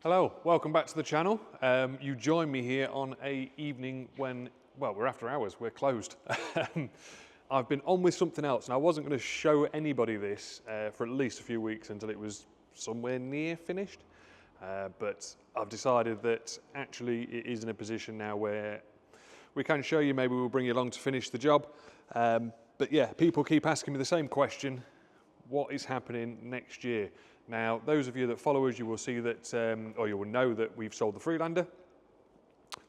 Hello, welcome back to the channel. You join me here on a evening when, well, we're after hours, we're closed. I've been on with something else and I wasn't going to show anybody this for at least a few weeks until it was somewhere near finished. But I've decided that actually it is in a position now where we can show you, maybe we'll bring you along to finish the job. But yeah, people keep asking me the same question, what is happening next year? Now, those of you that follow us, you will see that, or you will know that we've sold the Freelander.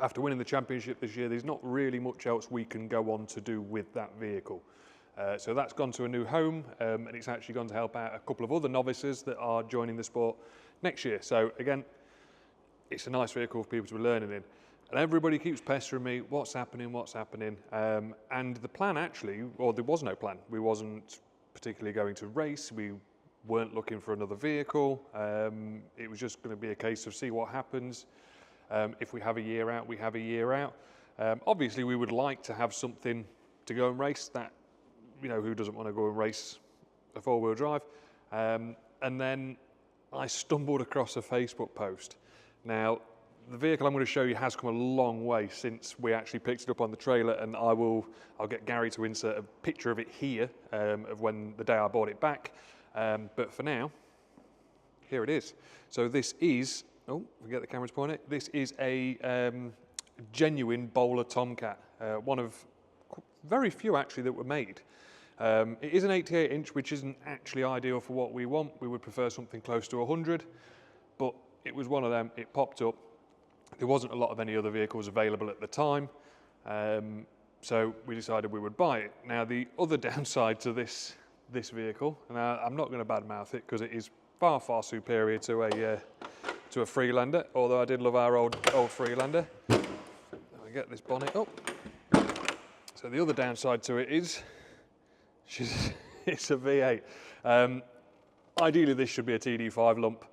After winning the championship this year, there's not really much else we can go on to do with that vehicle. So that's gone to a new home, and it's actually gone to help out a couple of other novices that are joining the sport next year. So again, it's a nice vehicle for people to be learning in. And everybody keeps pestering me, what's happening, what's happening? And the plan actually, or there was no plan. We wasn't particularly going to race. We weren't looking for another vehicle. It was just going to be a case of see what happens. If we have a year out, we have a year out. Obviously, we would like to have something to go and race. That, you know, who doesn't want to go and race a four-wheel drive? And then I stumbled across a Facebook post. Now, the vehicle I'm going to show you has come a long way since we actually picked it up on the trailer, and I'll get Gary to insert a picture of it here of when the day I bought it back. But for now, here it is. So this is, oh, forget the camera's pointing. This is a genuine bowler Tomcat, one of very few actually that were made. It is an 88 inch, which isn't actually ideal for what we want. We would prefer something close to 100, but it was one of them. It popped up. There wasn't a lot of any other vehicles available at the time, so we decided we would buy it. Now, the other downside to this vehicle, and I'm not going to badmouth it because it is far, far superior to a Freelander, although I did love our old Freelander. Let me get this bonnet up. So the other downside to it is it's a V8. Ideally, this should be a TD5 lump.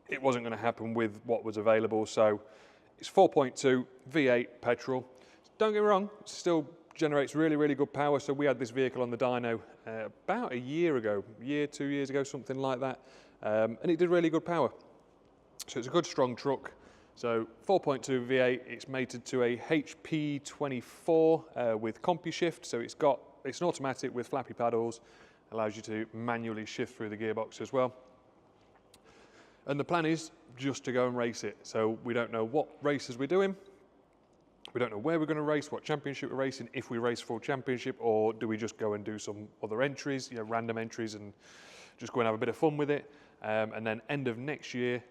It wasn't going to happen with what was available, so it's 4.2 V8 petrol. Don't get me wrong, it still generates really, really good power. So we had this vehicle on the dyno about a year ago, 2 years ago, something like that, and it did really good power. So it's a good, strong truck. So 4.2 V8, it's mated to a HP 24 with CompuShift. So it's an automatic with flappy paddles, allows you to manually shift through the gearbox as well. And the plan is just to go and race it. So we don't know what races we're doing. We don't know where we're going to race, what championship we're racing, if we race full championship, or do we just go and do some other entries, you know, random entries, and just go and have a bit of fun with it. And then end of next year,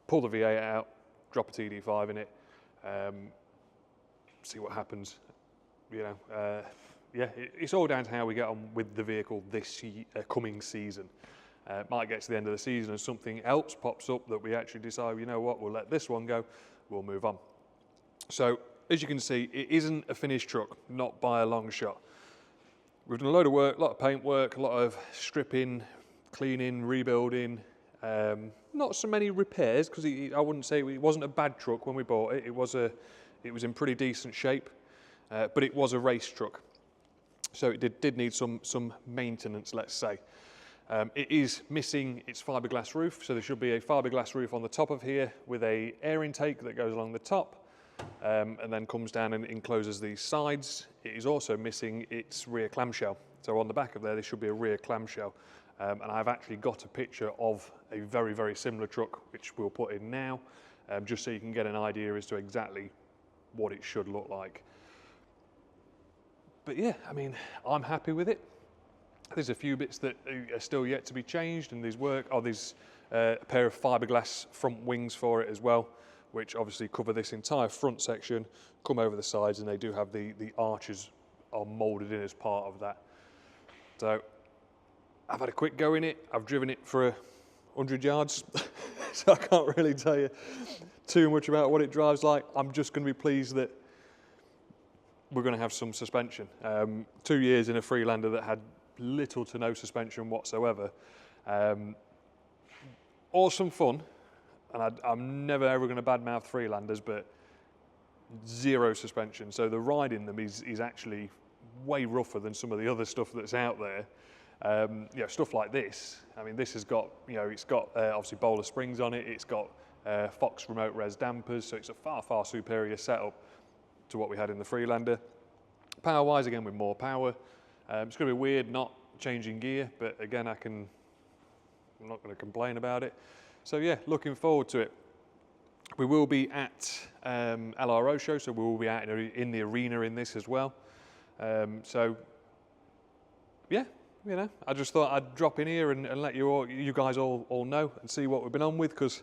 pull the V8 out, drop a TD5 in it, see what happens. You know, yeah, it's all down to how we get on with the vehicle this coming season. Might get to the end of the season and something else pops up that we actually decide, you know what, we'll let this one go, we'll move on. So, as you can see, it isn't a finished truck, not by a long shot. We've done a load of work, a lot of paint work, a lot of stripping, cleaning, rebuilding, not so many repairs, because I wouldn't say it wasn't a bad truck when we bought it. It was in pretty decent shape, but it was a race truck. So it did need some maintenance, let's say. It is missing its fiberglass roof, so there should be a fiberglass roof on the top of here with a air intake that goes along the top and then comes down and encloses these sides. It is also missing its rear clamshell. So on the back of there should be a rear clamshell. And I've actually got a picture of a very, very similar truck, which we'll put in now, just so you can get an idea as to exactly what it should look like. But yeah, I mean, I'm happy with it. There's a few bits that are still yet to be changed, and there's a pair of fiberglass front wings for it as well, which obviously cover this entire front section, come over the sides, and they do have the arches are moulded in as part of that. So I've had a quick go in it. I've driven it for 100 yards, so I can't really tell you too much about what it drives like. I'm just going to be pleased that we're going to have some suspension. 2 years in a Freelander that had little to no suspension whatsoever. Awesome fun, and I'm never ever going to badmouth Freelanders, but zero suspension. So the ride in them is actually way rougher than some of the other stuff that's out there. You know, stuff like this. I mean, this has got, you know, it's got obviously bowler springs on it. It's got Fox remote res dampers, so it's a far superior setup to what we had in the Freelander. Power-wise, again with more power. It's going to be weird not changing gear, but again, I'm not going to complain about it. So yeah, looking forward to it. We will be at LRO show, so we will be out in the arena in this as well. So yeah, you know, I just thought I'd drop in here and let you guys all know and see what we've been on with, because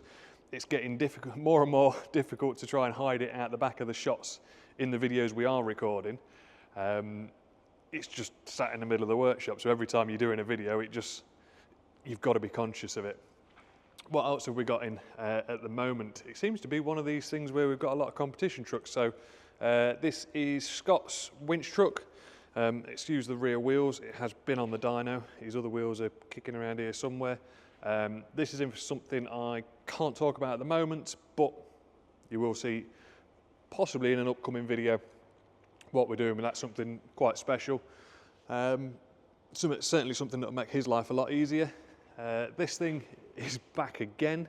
it's getting more and more difficult to try and hide it out the back of the shots in the videos we are recording. It's just sat in the middle of the workshop, so every time you're doing a video, you've got to be conscious of it. What else have we got in at the moment? It seems to be one of these things where we've got a lot of competition trucks. So this is Scott's winch truck. It's used the rear wheels. It has been on the dyno. His other wheels are kicking around here somewhere. This is in for something I can't talk about at the moment, but you will see possibly in an upcoming video what we're doing, and that's something quite special. Certainly something that will make his life a lot easier. This thing is back again.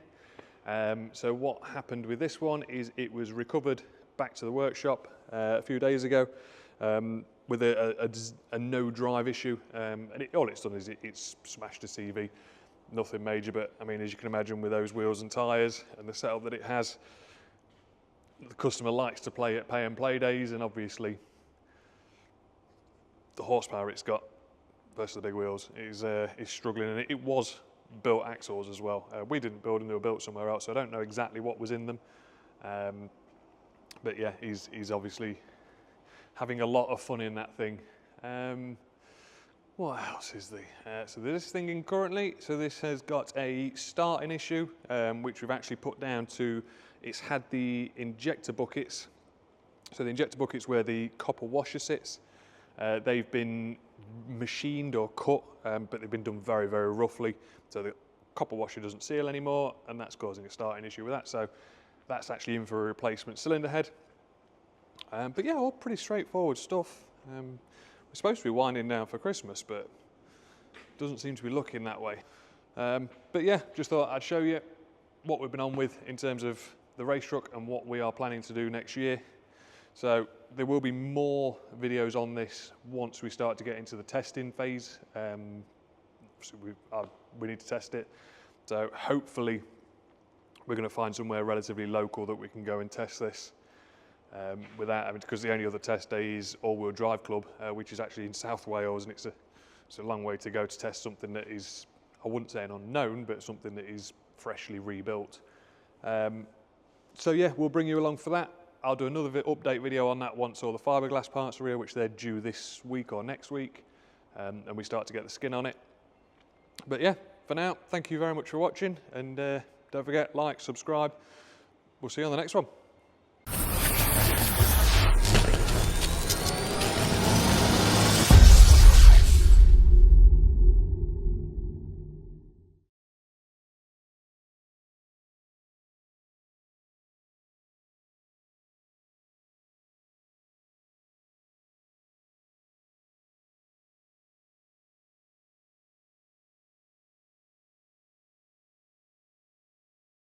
So what happened with this one is it was recovered back to the workshop a few days ago with a no drive issue, and all it's done is it's smashed a CV. Nothing major, but I mean, as you can imagine, with those wheels and tyres and the setup that it has, the customer likes to play at pay and play days, and obviously the horsepower it's got versus the big wheels is struggling, and it was built axles as well. We didn't build them, they were built somewhere else, so I don't know exactly what was in them. But yeah, he's obviously having a lot of fun in that thing. What else is there? So this thing in currently, so this has got a starting issue, which we've actually put down to, it's had the injector buckets. So the injector buckets where the copper washer sits, they've been machined or cut, but they've been done very roughly. So the copper washer doesn't seal anymore, and that's causing a starting issue with that. So that's actually in for a replacement cylinder head. But yeah, all pretty straightforward stuff. We're supposed to be winding down for Christmas, but doesn't seem to be looking that way. But yeah, just thought I'd show you what we've been on with in terms of the race truck and what we are planning to do next year. So there will be more videos on this once we start to get into the testing phase. So we need to test it. So hopefully we're going to find somewhere relatively local that we can go and test this. Without having, because the only other test day is All-Wheel Drive Club, which is actually in South Wales, and it's a long way to go to test something that is, I wouldn't say an unknown, but something that is freshly rebuilt. So yeah, we'll bring you along for that. I'll do another update video on that once all the fiberglass parts are here, which they're due this week or next week, and we start to get the skin on it. But yeah, for now, thank you very much for watching, and don't forget, like, subscribe. We'll see you on the next one.